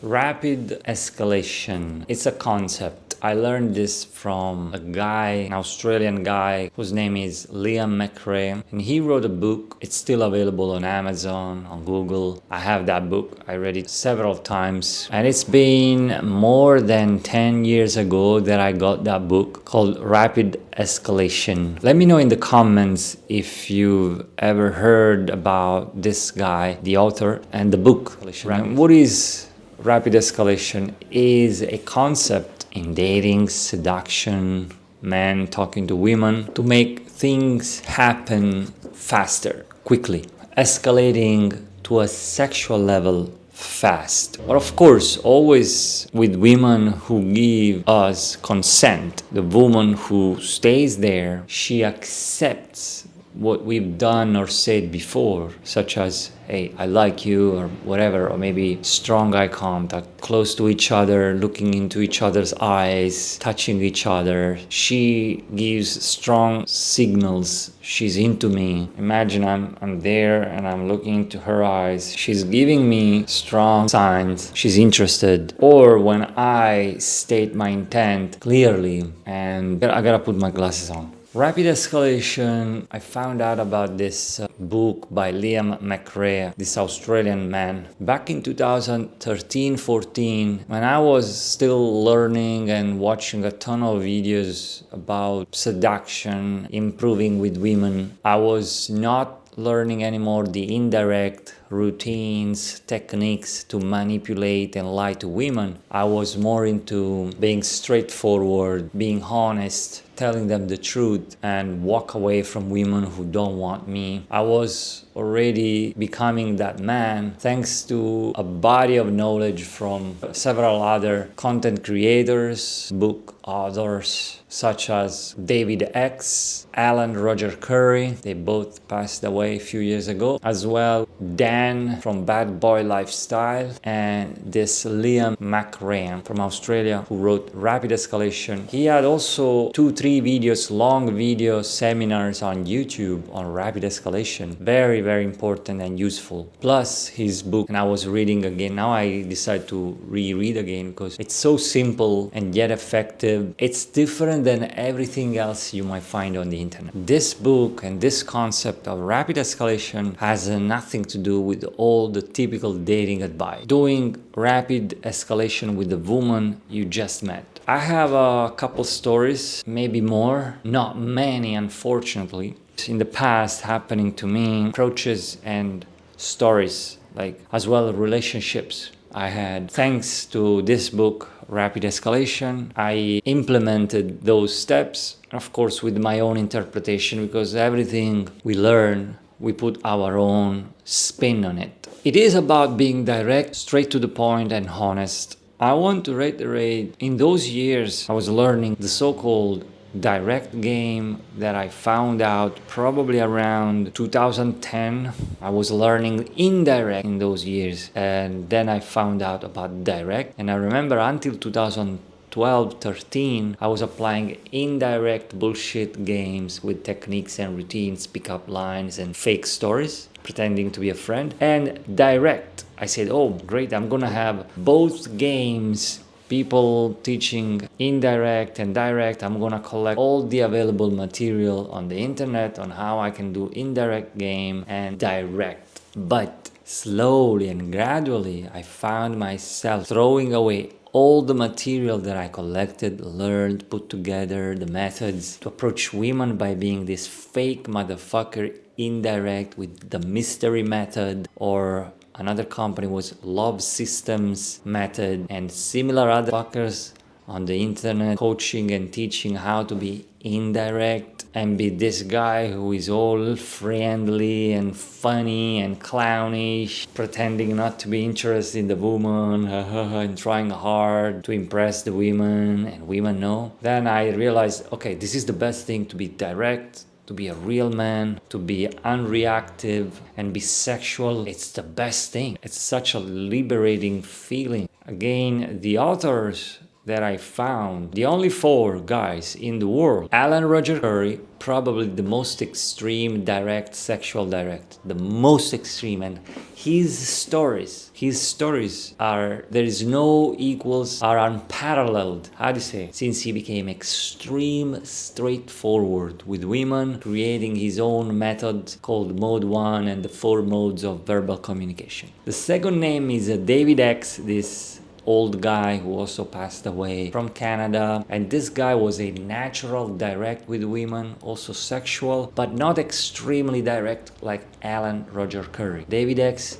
Rapid escalation. It's a concept. I learned this from a guy, an Australian guy, whose name is Liam McRae, and he wrote a book. It's still available on Amazon, on Google. I have that book. I read it several times, and it's been more than 10 years ago that I got that book called Rapid Escalation. Let me know in the comments if you've ever heard about this guy, the author, and the book. What is rapid escalation? Is a concept in dating, seduction, men talking to women to make things happen faster, quickly, escalating to a sexual level fast. But of course, always with women who give us consent. The woman who stays there, she accepts what we've done or said before, such as, hey, I like you, or whatever, or maybe strong eye contact, close to each other, looking into each other's eyes, touching each other. She gives strong signals. She's into me. Imagine I'm there and I'm looking into her eyes. She's giving me strong signs. She's interested. Or when I state my intent clearly, and I gotta put my glasses on. Rapid escalation, I found out about this book by Liam McRae, this Australian man, back in 2013-14, when I was still learning and watching a ton of videos about seduction, improving with women. I was not learning anymore the indirect routines, techniques to manipulate and lie to women. I was more into being straightforward, being honest, telling them the truth, and walk away from women who don't want me. I was already becoming that man thanks to a body of knowledge from several other content creators, book authors, such as David X, Alan Roger Curry. They both passed away a few years ago. As well, Dan from Badboy Lifestyle, and this Liam McRae from Australia, who wrote Rapid Escalation. He had also 2-3 videos, long video seminars on YouTube on rapid escalation. Very, very important and useful. Plus his book, and I was reading again. Now I decided to reread again because it's so simple and yet effective. It's different than everything else you might find on the internet. This book and this concept of rapid escalation has nothing to do with all the typical dating advice. Doing rapid escalation with the woman you just met. I have a couple stories, maybe more, not many unfortunately, in the past happening to me, approaches and stories, like as well relationships I had. Thanks to this book, Rapid Escalation, I implemented those steps, of course with my own interpretation, because everything we learn, we put our own spin on it. It is about being direct, straight to the point and honest. I want to reiterate, in those years I was learning the so-called direct game that I found out probably around 2010. I was learning indirect in those years, and then I found out about direct. And I remember until 2012-13 I was applying indirect bullshit games with techniques and routines, pickup lines and fake stories, pretending to be a friend. And direct, I said, oh great, I'm gonna have both games, people teaching indirect and direct. I'm gonna collect all the available material on the internet on how I can do indirect game and direct. But slowly and gradually I found myself throwing away all the material that I collected, learned, put together, the methods to approach women by being this fake motherfucker indirect with the mystery method, or another company was Love Systems method, and similar other fuckers on the internet coaching and teaching how to be indirect and be this guy who is all friendly and funny and clownish, pretending not to be interested in the woman and trying hard to impress the women, and women know. Then I realized, okay, this is the best thing, to be direct, to be a real man, to be unreactive and be sexual. It's the best thing. It's such a liberating feeling. Again, the authors that I found, the only 4 guys in the world, Alan Roger Curry, probably the most extreme direct, sexual direct, the most extreme, and his stories are, there is no equals, are unparalleled, how do you say, since he became extreme straightforward with women, creating his own method called Mode 1 and the 4 modes of verbal communication. The second name is David X, this old guy who also passed away, from Canada, and this guy was a natural direct with women, also sexual, but not extremely direct like Alan Roger Curry. David X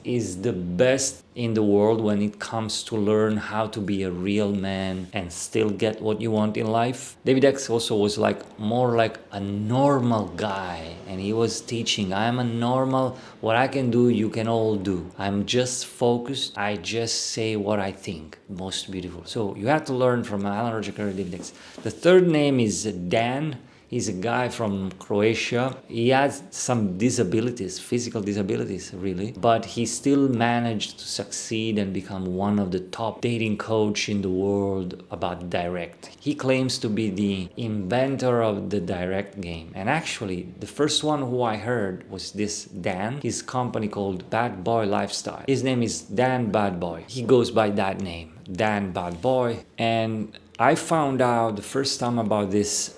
is the best in the world when it comes to learn how to be a real man and still get what you want in life. David X also was more like a normal guy, and he was teaching, I'm a normal, what I can do you can all do. I'm just focused, I just say what I think. Most beautiful. So you have to learn from Alan Roger Curry, David X. The third name is Dan. He's a guy from Croatia. He has some disabilities, physical disabilities really, but he still managed to succeed and become one of the top dating coach in the world about direct. He claims to be the inventor of the direct game. And actually, the first one who I heard was this Dan, his company called Badboy Lifestyle. His name is Dan Badboy. He goes by that name, Dan Badboy. And I found out the first time about this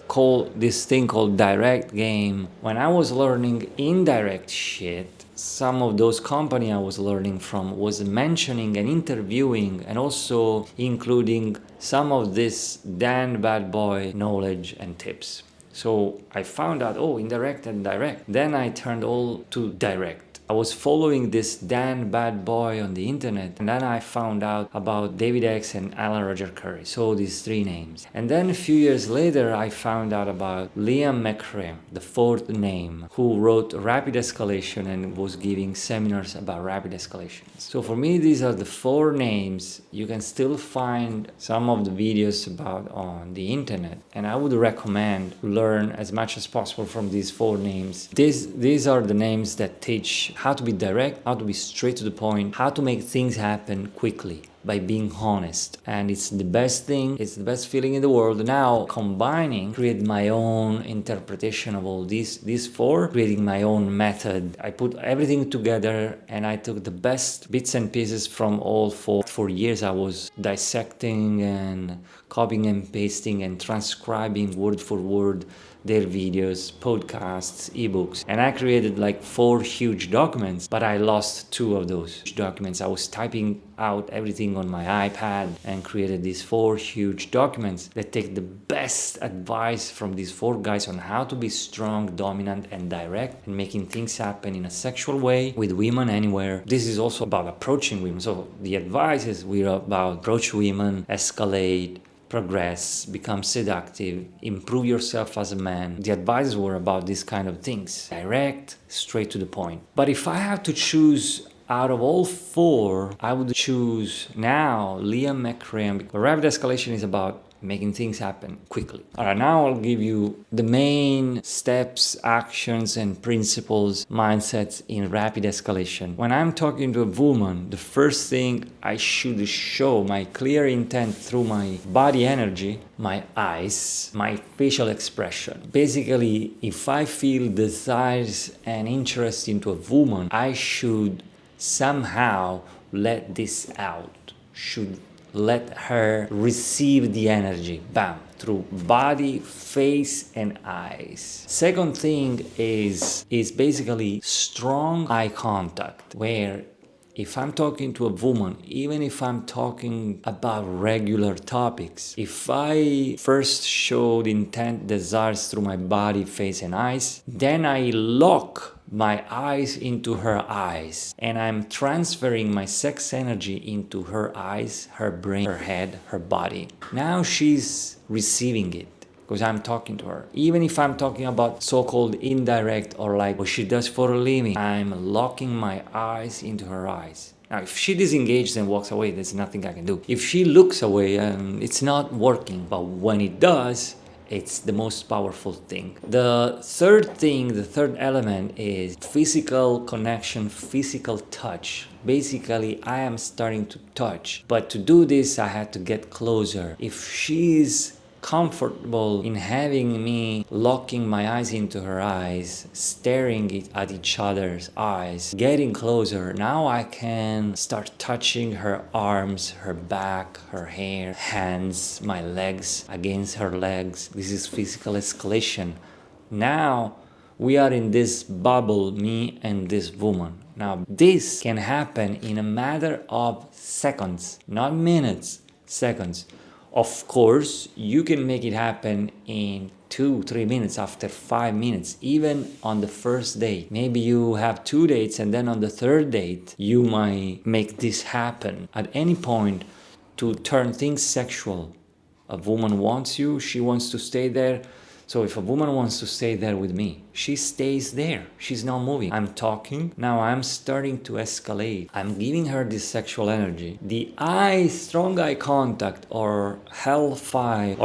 thing called direct game when I was learning indirect shit. Some of those company I was learning from was mentioning and interviewing and also including some of this Dan Badboy knowledge and tips. So I found out, indirect and direct. Then I turned all to direct. I was following this Dan Badboy on the internet, and then I found out about David X and Alan Roger Curry. So these 3 names. And then a few years later, I found out about Liam McRae, the 4th name, who wrote Rapid Escalation and was giving seminars about rapid escalation. So for me, these are the 4 names. You can still find some of the videos about on the internet, and I would recommend to learn as much as possible from these 4 names. These are the names that teach how to be direct, how to be straight to the point, how to make things happen quickly by being honest. And it's the best thing, it's the best feeling in the world. Now create my own interpretation of all these 4, creating my own method. I put everything together and I took the best bits and pieces from all 4. For years I was dissecting and copying and pasting and transcribing word for word their videos, podcasts, ebooks. And I created 4 huge documents, but I lost 2 of those documents. I was typing out everything on my iPad and created these 4 huge documents that take the best advice from these 4 guys on how to be strong, dominant, and direct and making things happen in a sexual way with women anywhere. This is also about approaching women. So the advice is we're about approach women, escalate, progress, become seductive, improve yourself as a man. The advices were about these kind of things. Direct, straight to the point. But if I have to choose out of all 4, I would choose now Liam McRae. Rapid Escalation is about making things happen quickly. Alright, now I'll give you the main steps, actions, and principles, mindsets in rapid escalation. When I'm talking to a woman, the first thing I should show my clear intent through my body energy, my eyes, my facial expression. Basically, if I feel desires and interest into a woman, I should somehow let this out, should let her receive the energy, bam, through body, face, and eyes. Second thing is basically strong eye contact, where if I'm talking to a woman, even if I'm talking about regular topics, if I first showed intent, desires through my body, face, and eyes, then I lock my eyes into her eyes, and I'm transferring my sex energy into her eyes, her brain, her head, her body. Now she's receiving it because I'm talking to her. Even if I'm talking about so-called indirect or what she does for a living, I'm locking my eyes into her eyes. Now, if she disengages and walks away, there's nothing I can do. If she looks away, it's not working. But when it does, It's the most powerful thing. The third element is physical connection, physical touch. Basically, I am starting to touch. But to do this, I had to get closer. If she's comfortable in having me locking my eyes into her eyes, staring at each other's eyes, getting closer, now I can start touching her arms, her back, her hair, hands, my legs against her legs. This is physical escalation. Now we are in this bubble, me and this woman. Now this can happen in a matter of seconds, not minutes, seconds. Of course, you can make it happen in 2-3 minutes, after 5 minutes, even on the first date. Maybe you have 2 dates and then on the third date, you might make this happen. At any point, to turn things sexual. A woman wants you, she wants to stay there. So if a woman wants to stay there with me, she stays there. She's not moving. I'm talking. Now I'm starting to escalate. I'm giving her this sexual energy. The strong eye contact, or hellfire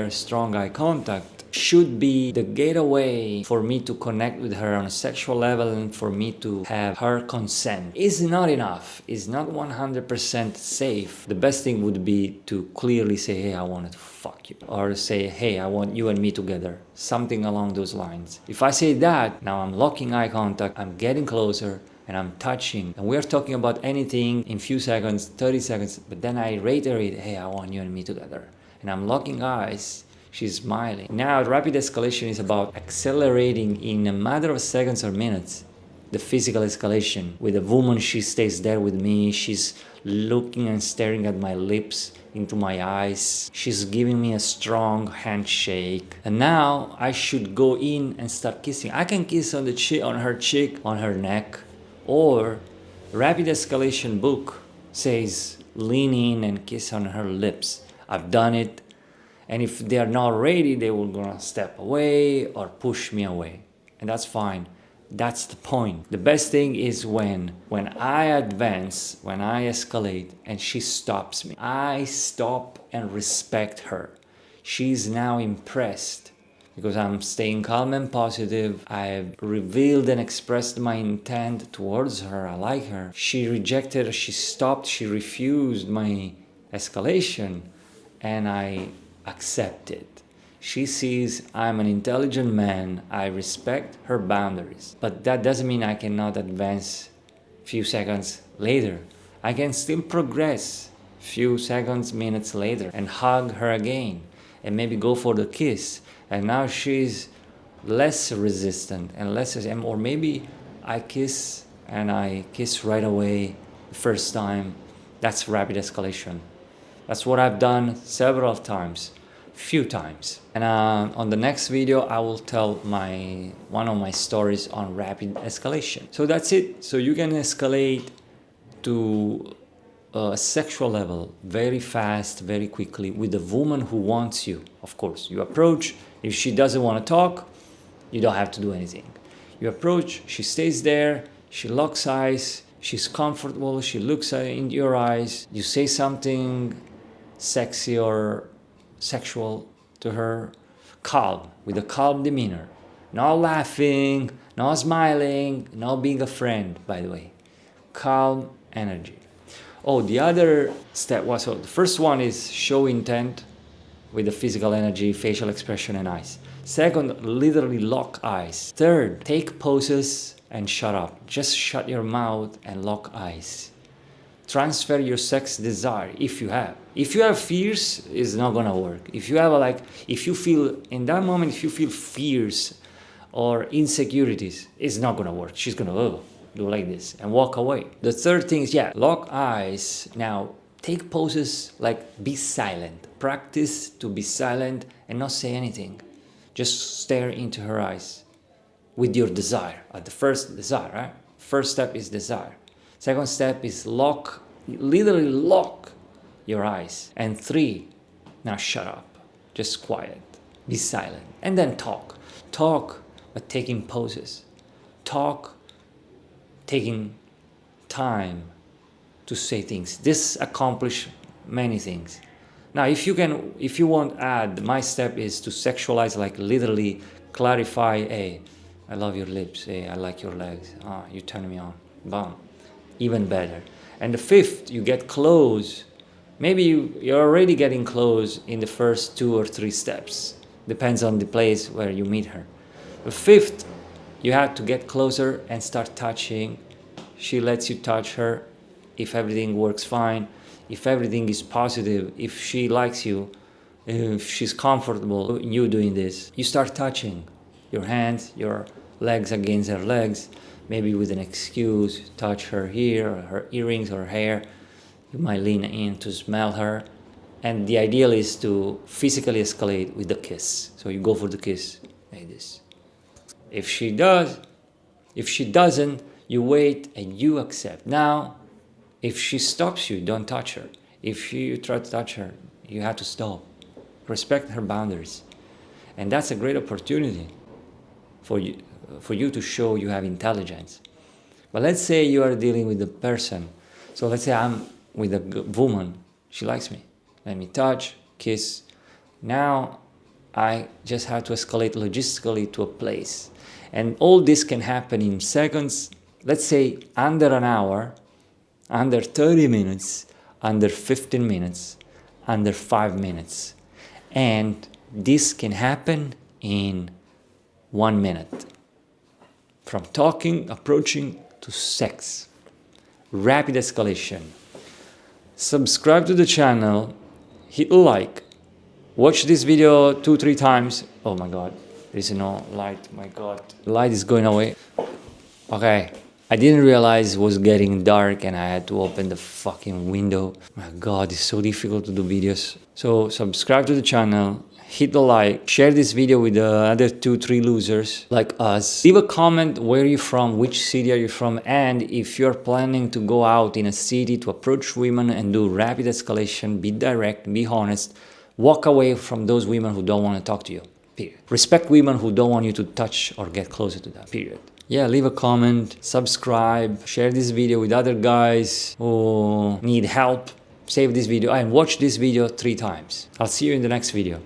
strong eye contact, should be the gateway for me to connect with her on a sexual level and for me to have her consent. It's not enough. It's not 100% safe. The best thing would be to clearly say, hey, I want to fuck you. Or say, hey, I want you and me together. Something along those lines. If I say that, now I'm locking eye contact, I'm getting closer, and I'm touching. And we're talking about anything in few seconds, 30 seconds, but then I reiterate, hey, I want you and me together. And I'm locking eyes. She's smiling. Now, rapid escalation is about accelerating in a matter of seconds or minutes the physical escalation. With a woman, she stays there with me. She's looking and staring at my lips, into my eyes. She's giving me a strong handshake. And now I should go in and start kissing. I can kiss on the cheek, on her cheek, on her neck. Or rapid escalation book says lean in and kiss on her lips. I've done it. And if they're not ready, they will gonna step away or push me away. And that's fine. That's the point. The best thing is when I advance, when I escalate and she stops me. I stop and respect her. She's now impressed because I'm staying calm and positive. I've revealed and expressed my intent towards her. I like her. She rejected, she stopped, she refused my escalation, and I accepted. She sees I'm an intelligent man. I respect her boundaries. But that doesn't mean I cannot advance few seconds later. I can still progress few seconds, minutes later and hug her again and maybe go for the kiss. And now she's less resistant and less, or maybe I kiss and I kiss right away the first time. That's rapid escalation. That's what I've done several times, few times. And on the next video, I will tell one of my stories on rapid escalation. So that's it. So you can escalate to a sexual level very fast, very quickly with a woman who wants you. Of course, you approach. If she doesn't want to talk, you don't have to do anything. You approach, she stays there, she locks eyes, she's comfortable, she looks into your eyes, you say something sexy or sexual to her, calm, with a calm demeanor. Not laughing, not smiling, not being a friend, by the way. Calm energy. Oh, the other step was, so the first one is show intent with the physical energy, facial expression, and eyes. Second, literally lock eyes. Third, take poses and shut up. Just shut your mouth and lock eyes. Transfer your sex desire if you have. If you have fears, it's not gonna work. If you have if you feel, in that moment, if you feel fears or insecurities, it's not gonna work. She's gonna do like this and walk away. The third thing is, lock eyes. Now, take poses like be silent. Practice to be silent and not say anything. Just stare into her eyes with your desire. At the first desire, right? First step is desire. Second step is literally lock your eyes. And 3, now shut up. Just quiet. Be silent. And then talk. Talk, but taking poses. Talk, taking time to say things. This accomplishes many things. Now, if you want add, my step is to sexualize, like literally clarify, hey, I love your lips, hey, I like your legs, you turn me on, bam, even better. And the fifth, you get close. Maybe you're already getting close in the first 2 or 3 steps, depends on the place where you meet her. The fifth, you have to get closer and start touching. She lets you touch her. If everything works fine, if everything is positive, if she likes you, if she's comfortable you doing this, you start touching your hands, your legs against her legs, maybe with an excuse, touch her here, or her earrings or hair. You might lean in to smell her. And the ideal is to physically escalate with the kiss. So you go for the kiss like this. If she does, if she doesn't, you wait and you accept. Now, if she stops you, don't touch her. If you try to touch her, you have to stop. Respect her boundaries. And that's a great opportunity for you to show you have intelligence. But let's say you are dealing with a person. So let's say I'm with a woman. She likes me. Let me touch, kiss. Now I just have to escalate logistically to a place. And all this can happen in seconds. Let's say under an hour, under 30 minutes, under 15 minutes, under 5 minutes. And this can happen in 1 minute. From talking, approaching, to sex. Rapid escalation. Subscribe to the channel, hit like, watch this video 2-3 times. Oh my god, there is no light, my god. The light is going away. Okay, I didn't realize it was getting dark and I had to open the fucking window. My god, it's so difficult to do videos. So subscribe to the channel, hit the like, share this video with the other 2-3 losers like us. Leave a comment where you're from, which city are you from, and if you're planning to go out in a city to approach women and do rapid escalation, be direct, be honest, walk away from those women who don't want to talk to you, period. Respect women who don't want you to touch or get closer to them, period. Yeah, leave a comment, subscribe, share this video with other guys who need help. Save this video and watch this video 3 times. I'll see you in the next video.